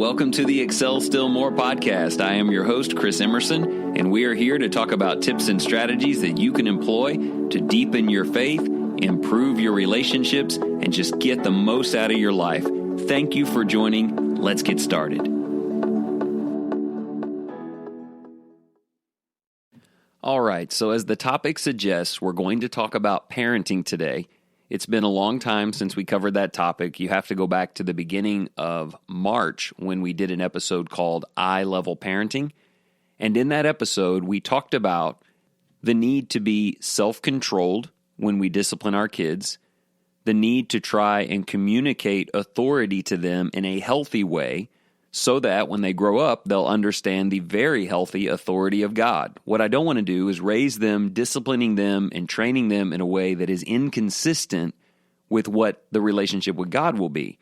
welcome to the Excel Still More podcast. I am your host, Chris Emerson, and we are here to talk about tips and strategies that you can employ to deepen your faith, improve your relationships, and just get the most out of your life. Thank you for joining. Let's get started. All right, so as the topic suggests, we're going to talk about parenting today. It's been a long time since we covered that topic. You have to go back to the beginning of March when we did an episode called Eye-Level Parenting. And in that episode, we talked about the need to be self-controlled when we discipline our kids, the need to try and communicate authority to them in a healthy way so that when they grow up, they'll understand the very healthy authority of God. What I don't want to do is raise them, disciplining them, and training them in a way that is inconsistent with what the relationship with God will be.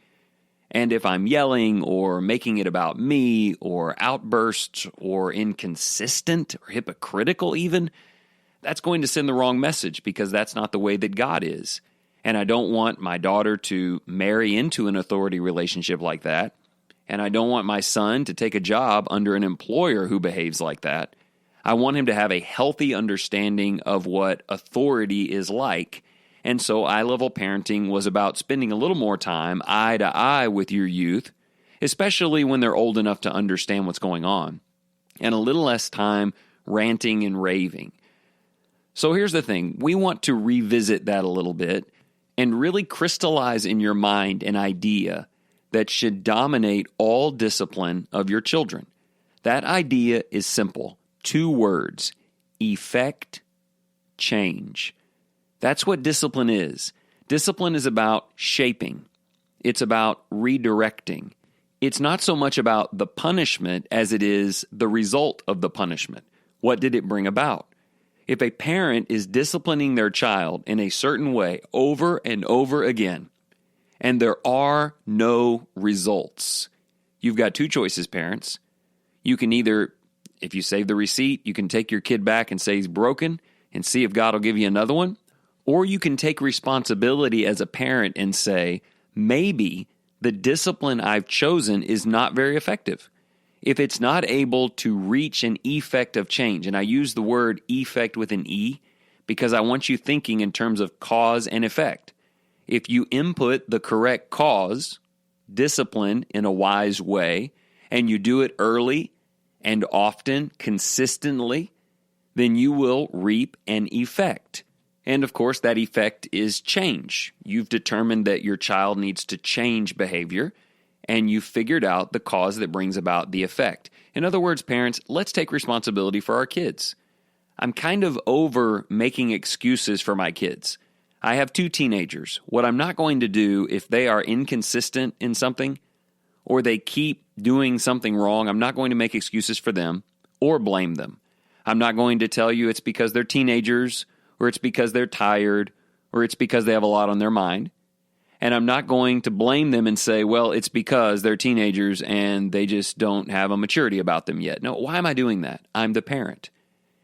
And if I'm yelling or making it about me or outbursts or inconsistent or hypocritical even, that's going to send the wrong message because that's not the way that God is. And I don't want my daughter to marry into an authority relationship like that. And I don't want my son to take a job under an employer who behaves like that. I want him to have a healthy understanding of what authority is like. And so eye-level parenting was about spending a little more time eye to eye with your youth, especially when they're old enough to understand what's going on, and a little less time ranting and raving. So here's the thing. We want to revisit that a little bit and really crystallize in your mind an idea that should dominate all discipline of your children. That idea is simple. 2 words: effect, change. That's what discipline is. Discipline is about shaping. It's about redirecting. It's not so much about the punishment as it is the result of the punishment. What did it bring about? If a parent is disciplining their child in a certain way over and over again, and there are no results, you've got 2 choices, parents. You can either, if you save the receipt, you can take your kid back and say he's broken and see if God will give you another one. Or you can take responsibility as a parent and say, maybe the discipline I've chosen is not very effective. If it's not able to reach an effect of change, and I use the word effect with an E because I want you thinking in terms of cause and effect. If you input the correct cause, discipline in a wise way, and you do it early and often, consistently, then you will reap an effect. And of course, that effect is change. You've determined that your child needs to change behavior, and you've figured out the cause that brings about the effect. In other words, parents, let's take responsibility for our kids. I'm kind of over making excuses for my kids. I have 2 teenagers. What I'm not going to do if they are inconsistent in something or they keep doing something wrong, I'm not going to make excuses for them or blame them. I'm not going to tell you it's because they're teenagers or it's because they're tired or it's because they have a lot on their mind. And I'm not going to blame them and say, well, it's because they're teenagers and they just don't have a maturity about them yet. No, why am I doing that? I'm the parent.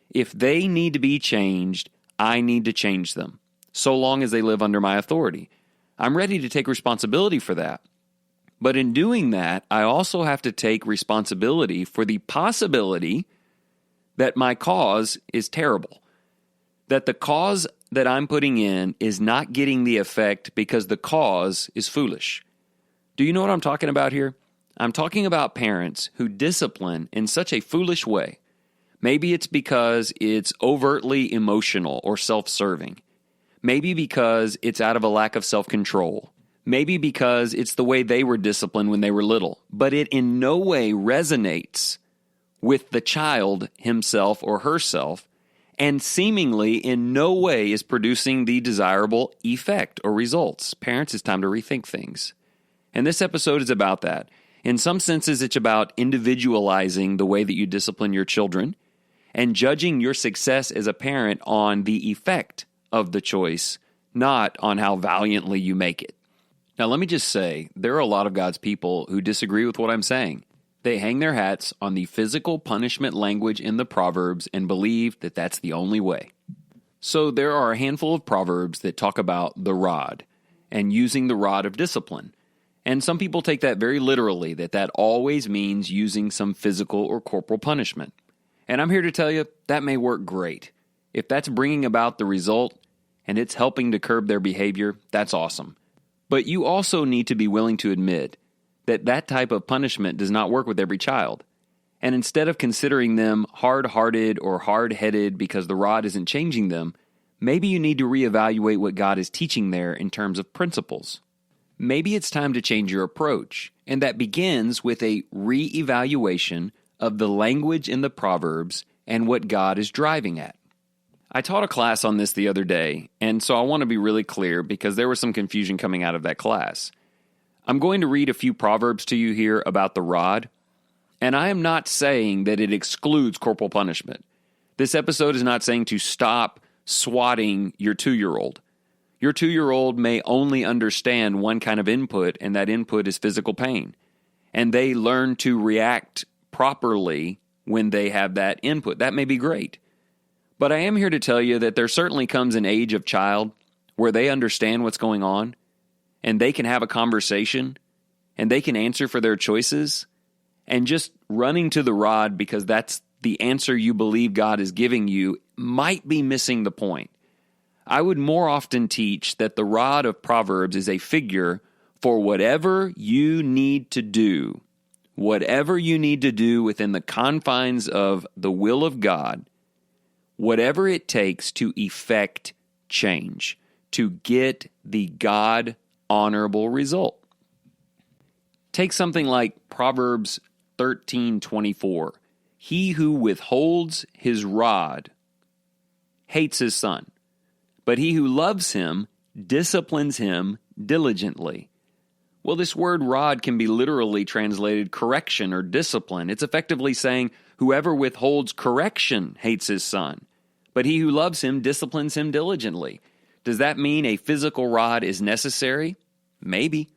If they need to be changed, I need to change them, so long as they live under my authority. I'm ready to take responsibility for that. But in doing that, I also have to take responsibility for the possibility that my cause is terrible, that the cause that I'm putting in is not getting the effect because the cause is foolish. Do you know what I'm talking about here? I'm talking about parents who discipline in such a foolish way. Maybe it's because it's overtly emotional or self-serving. Maybe because it's out of a lack of self-control. Maybe because it's the way they were disciplined when they were little. But it in no way resonates with the child himself or herself, and seemingly in no way is producing the desirable effect or results. Parents, it's time to rethink things. And this episode is about that. In some senses, it's about individualizing the way that you discipline your children and judging your success as a parent on the effect of the choice, not on how valiantly you make it. Now, let me just say, there are a lot of God's people who disagree with what I'm saying. They hang their hats on the physical punishment language in the Proverbs and believe that that's the only way. So there are a handful of Proverbs that talk about the rod and using the rod of discipline. And some people take that very literally, that always means using some physical or corporal punishment. And I'm here to tell you that may work great. If that's bringing about the result and it's helping to curb their behavior, that's awesome. But you also need to be willing to admit that that type of punishment does not work with every child. And instead of considering them hard-hearted or hard-headed because the rod isn't changing them, maybe you need to reevaluate what God is teaching there in terms of principles. Maybe it's time to change your approach, and that begins with a reevaluation of the language in the Proverbs and what God is driving at. I taught a class on this the other day, and so I want to be really clear because there was some confusion coming out of that class. I'm going to read a few Proverbs to you here about the rod, and I am not saying that it excludes corporal punishment. This episode is not saying to stop swatting your 2-year-old. Your 2-year-old may only understand one kind of input, and that input is physical pain. And they learn to react properly when they have that input. That may be great. But I am here to tell you that there certainly comes an age of child where they understand what's going on, and they can have a conversation, and they can answer for their choices, and just running to the rod because that's the answer you believe God is giving you might be missing the point. I would more often teach that the rod of Proverbs is a figure for whatever you need to do within the confines of the will of God, whatever it takes to effect change, to get the God-honorable result. Take something like Proverbs 13:24. He who withholds his rod hates his son, but he who loves him disciplines him diligently. Well, this word rod can be literally translated correction or discipline. It's effectively saying whoever withholds correction hates his son, but he who loves him disciplines him diligently. Does that mean a physical rod is necessary? Maybe.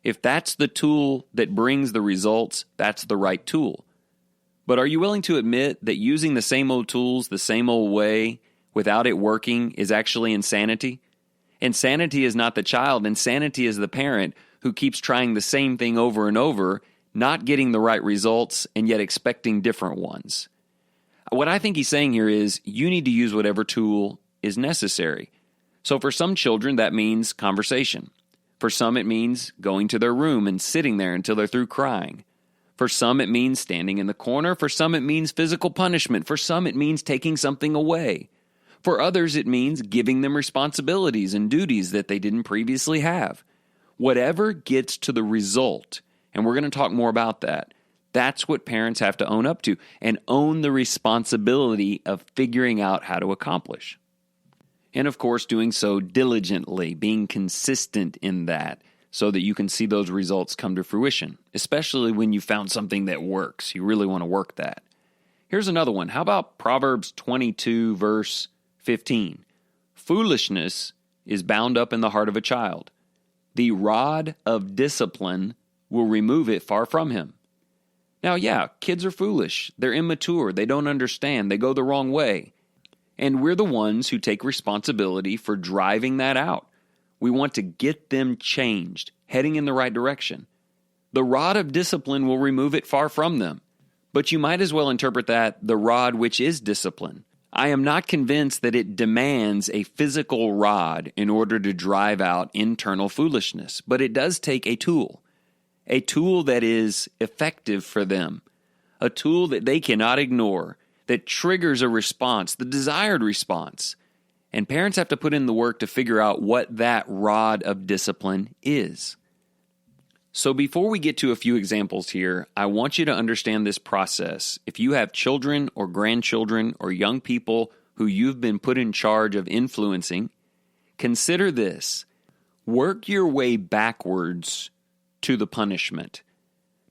If that's the tool that brings the results, that's the right tool. But are you willing to admit that using the same old tools the same old way without it working is actually insanity? Insanity is not the child. Insanity is the parent who keeps trying the same thing over and over, not getting the right results, and yet expecting different ones. What I think he's saying here is you need to use whatever tool is necessary. So for some children, that means conversation. For some, it means going to their room and sitting there until they're through crying. For some, it means standing in the corner. For some, it means physical punishment. For some, it means taking something away. For others, it means giving them responsibilities and duties that they didn't previously have. Whatever gets to the result, and we're going to talk more about that, that's what parents have to own up to and own the responsibility of figuring out how to accomplish. And of course, doing so diligently, being consistent in that so that you can see those results come to fruition, especially when you found something that works. You really want to work that. Here's another one. How about Proverbs 22, verse 15? Foolishness is bound up in the heart of a child. The rod of discipline will remove it far from him. Now, yeah, kids are foolish. They're immature. They don't understand. They go the wrong way. And we're the ones who take responsibility for driving that out. We want to get them changed, heading in the right direction. The rod of discipline will remove it far from them. But you might as well interpret that the rod which is discipline. I am not convinced that it demands a physical rod in order to drive out internal foolishness, but it does take a tool that is effective for them, a tool that they cannot ignore, that triggers a response, the desired response. And parents have to put in the work to figure out what that rod of discipline is. So before we get to a few examples here, I want you to understand this process. If you have children or grandchildren or young people who you've been put in charge of influencing, consider this. Work your way backwards to the punishment.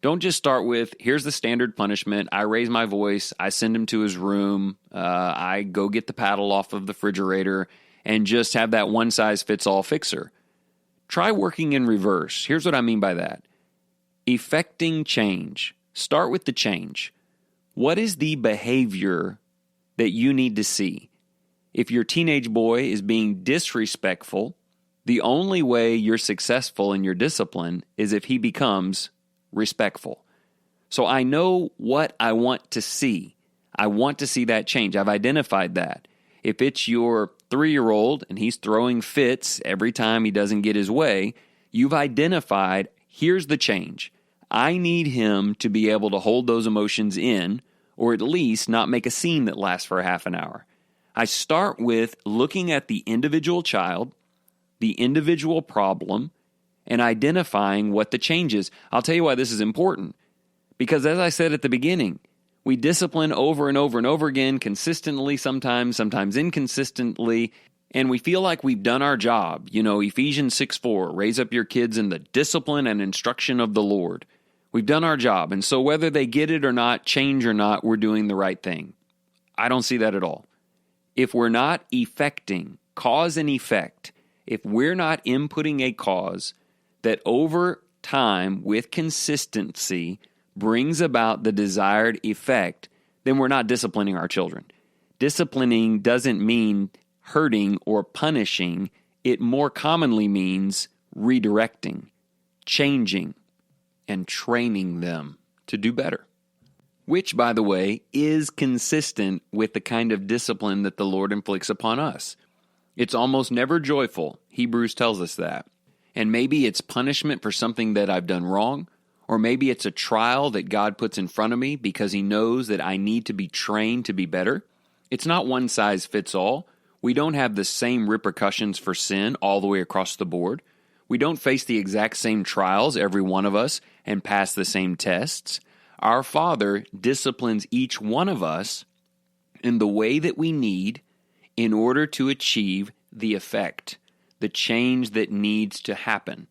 Don't just start with, here's the standard punishment. I raise my voice. I send him to his room. I go get the paddle off of the refrigerator and just have that one-size-fits-all fixer. Try working in reverse. Here's what I mean by that. Effecting change. Start with the change. What is the behavior that you need to see? If your teenage boy is being disrespectful, The only way you're successful in your discipline is if he becomes respectful. So I know what I want to see. I want to see that change. I've identified that. If it's your 3-year-old and he's throwing fits every time he doesn't get his way, you've identified, here's the change. I need him to be able to hold those emotions in, or at least not make a scene that lasts for a half an hour. I start with looking at the individual child, the individual problem, and identifying what the change is. I'll tell you why this is important. Because as I said at the beginning, we discipline over and over and over again, consistently sometimes inconsistently, and we feel like we've done our job. Ephesians 6:4, raise up your kids in the discipline and instruction of the Lord. We've done our job, and so whether they get it or not, change or not, we're doing the right thing. I don't see that at all. If we're not effecting cause and effect, if we're not inputting a cause that over time with consistency brings about the desired effect, then we're not disciplining our children. Disciplining doesn't mean hurting or punishing. It more commonly means redirecting, changing, and training them to do better. Which, by the way, is consistent with the kind of discipline that the Lord inflicts upon us. It's almost never joyful. Hebrews tells us that. And maybe it's punishment for something that I've done wrong, or maybe it's a trial that God puts in front of me because he knows that I need to be trained to be better. It's not one size fits all. We don't have the same repercussions for sin all the way across the board. We don't face the exact same trials, every one of us, and pass the same tests. Our Father disciplines each one of us in the way that we need in order to achieve the effect, the change that needs to happen.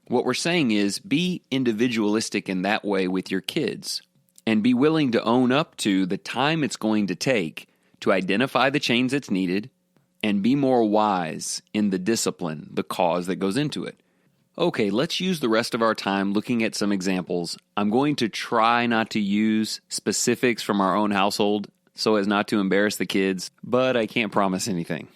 What we're saying is be individualistic in that way with your kids and be willing to own up to the time it's going to take to identify the change that's needed and be more wise in the discipline, the cause that goes into it. Okay, let's use the rest of our time looking at some examples. I'm going to try not to use specifics from our own household so as not to embarrass the kids, but I can't promise anything.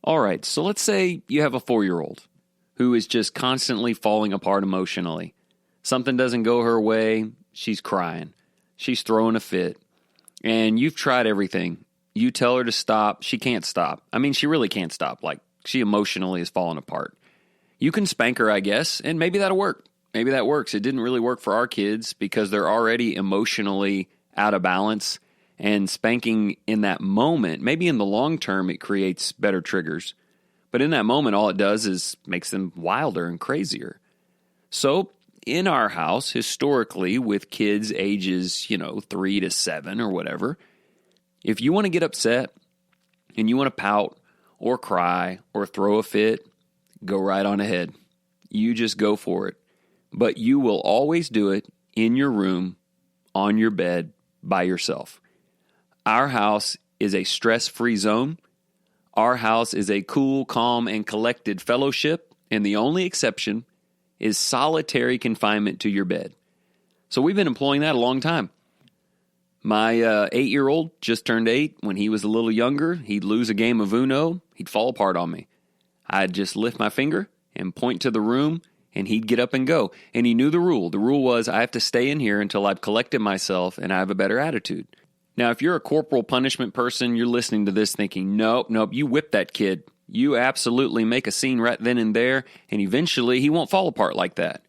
All right, so let's say you have a 4-year-old who is just constantly falling apart emotionally. Something doesn't go her way, she's crying. She's throwing a fit. And you've tried everything. You tell her to stop, she can't stop. I mean, she really can't stop. Like, she emotionally is falling apart. You can spank her, I guess, and maybe that'll work. Maybe that works. It didn't really work for our kids because they're already emotionally out of balance, and spanking in that moment, maybe in the long term, it creates better triggers. But in that moment, all it does is makes them wilder and crazier. So in our house, historically, with kids ages, 3 to 7 or whatever, if you want to get upset and you want to pout or cry or throw a fit, go right on ahead. You just go for it. But you will always do it in your room, on your bed, by yourself. Our house is a stress-free zone. Our house is a cool, calm, and collected fellowship, and the only exception is solitary confinement to your bed. So we've been employing that a long time. My 8-year-old just turned 8. When he was a little younger, he'd lose a game of Uno. He'd fall apart on me. I'd just lift my finger and point to the room, and he'd get up and go. And he knew the rule. The rule was I have to stay in here until I've collected myself and I have a better attitude. Now, if you're a corporal punishment person, you're listening to this thinking, nope, you whip that kid. You absolutely make a scene right then and there, and eventually he won't fall apart like that.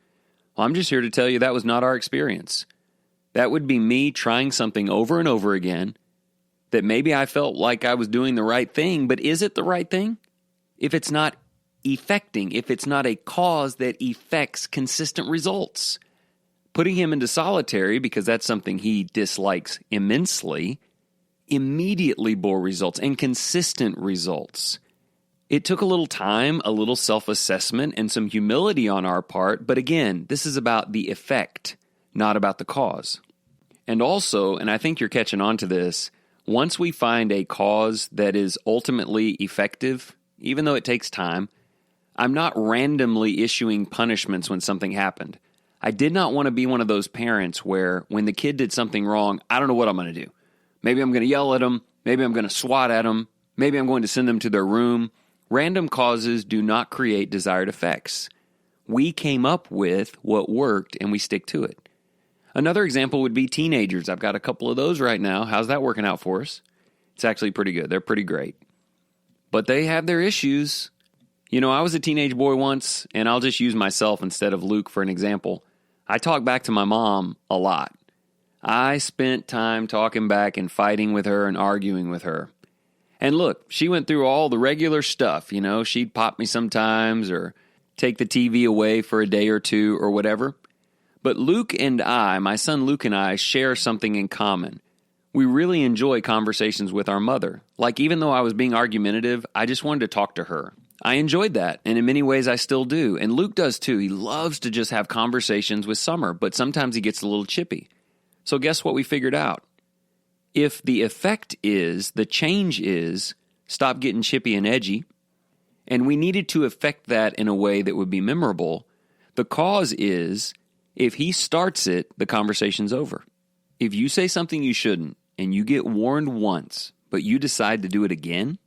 Well, I'm just here to tell you that was not our experience. That would be me trying something over and over again that maybe I felt like I was doing the right thing, but is it the right thing? If it's not effecting, if it's not a cause that effects consistent results. Putting him into solitary, because that's something he dislikes immensely, immediately bore results and consistent results. It took a little time, a little self-assessment, and some humility on our part, but again, this is about the effect, not about the cause. And also, and I think you're catching on to this, once we find a cause that is ultimately effective, even though it takes time, I'm not randomly issuing punishments when something happened. I did not want to be one of those parents where when the kid did something wrong, I don't know what I'm going to do. Maybe I'm going to yell at them. Maybe I'm going to swat at them. Maybe I'm going to send them to their room. Random causes do not create desired effects. We came up with what worked and we stick to it. Another example would be teenagers. I've got a couple of those right now. How's that working out for us? It's actually pretty good. They're pretty great. But they have their issues. You know, I was a teenage boy once, and I'll just use myself instead of Luke for an example. I talk back to my mom a lot. I spent time talking back and fighting with her and arguing with her. And look, she went through all the regular stuff. You know, she'd pop me sometimes or take the TV away for a day or two or whatever. But Luke and I, my son Luke and I, share something in common. We really enjoy conversations with our mother. Like, even though I was being argumentative, I just wanted to talk to her. I enjoyed that, and in many ways I still do. And Luke does too. He loves to just have conversations with Summer, but sometimes he gets a little chippy. So guess what we figured out? If the effect is, the change is, stop getting chippy and edgy, and we needed to affect that in a way that would be memorable, the cause is, if he starts it, the conversation's over. If you say something you shouldn't, and you get warned once, but you decide to do it again,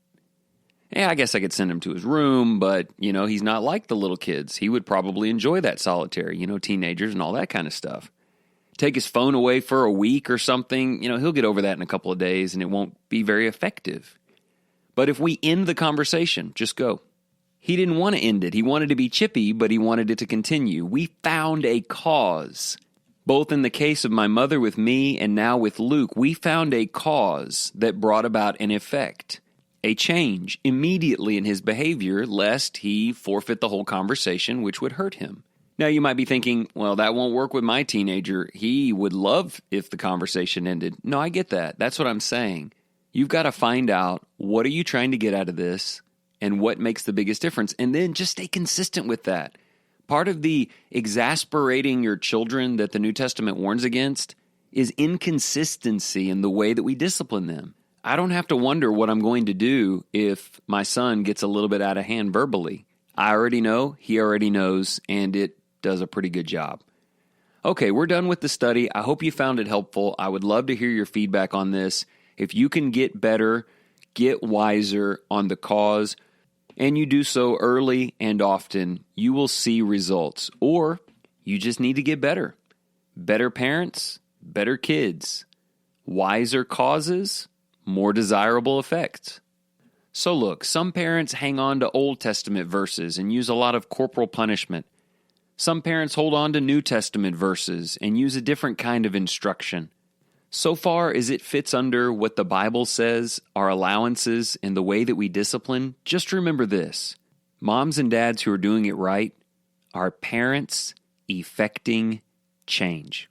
I guess I could send him to his room, but, you know, he's not like the little kids. He would probably enjoy that solitary, you know, teenagers and all that kind of stuff. Take his phone away for a week or something, you know, he'll get over that in a couple of days, and it won't be very effective. But if we end the conversation, just go. He didn't want to end it. He wanted to be chippy, but he wanted it to continue. We found a cause. Both in the case of my mother with me and now with Luke, we found a cause that brought about an effect, a change immediately in his behavior, lest he forfeit the whole conversation, which would hurt him. Now, you might be thinking, well, that won't work with my teenager. He would love if the conversation ended. No, I get that. That's what I'm saying. You've got to find out, what are you trying to get out of this, and what makes the biggest difference, and then just stay consistent with that. Part of the exasperating your children that the New Testament warns against is inconsistency in the way that we discipline them. I don't have to wonder what I'm going to do if my son gets a little bit out of hand verbally. I already know, he already knows, and it does a pretty good job. Okay, we're done with the study. I hope you found it helpful. I would love to hear your feedback on this. If you can get better, get wiser on the cause, and you do so early and often, you will see results. Or you just need to get better. Better parents, better kids. Wiser causes, more desirable effects. So look, some parents hang on to Old Testament verses and use a lot of corporal punishment. Some parents hold on to New Testament verses and use a different kind of instruction. So far as it fits under what the Bible says, our allowances, and the way that we discipline, just remember this. Moms and dads who are doing it right are parents effecting change.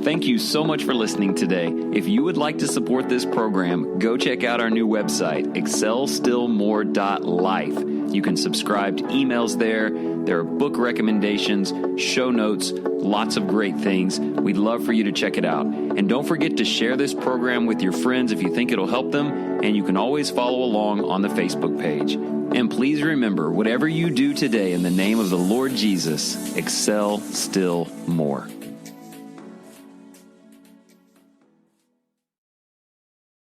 Thank you so much for listening today. If you would like to support this program, go check out our new website, excelstillmore.life. You can subscribe to emails there. There are book recommendations, show notes, lots of great things. We'd love for you to check it out. And don't forget to share this program with your friends if you think it'll help them. And you can always follow along on the Facebook page. And please remember, whatever you do today in the name of the Lord Jesus, excel still more.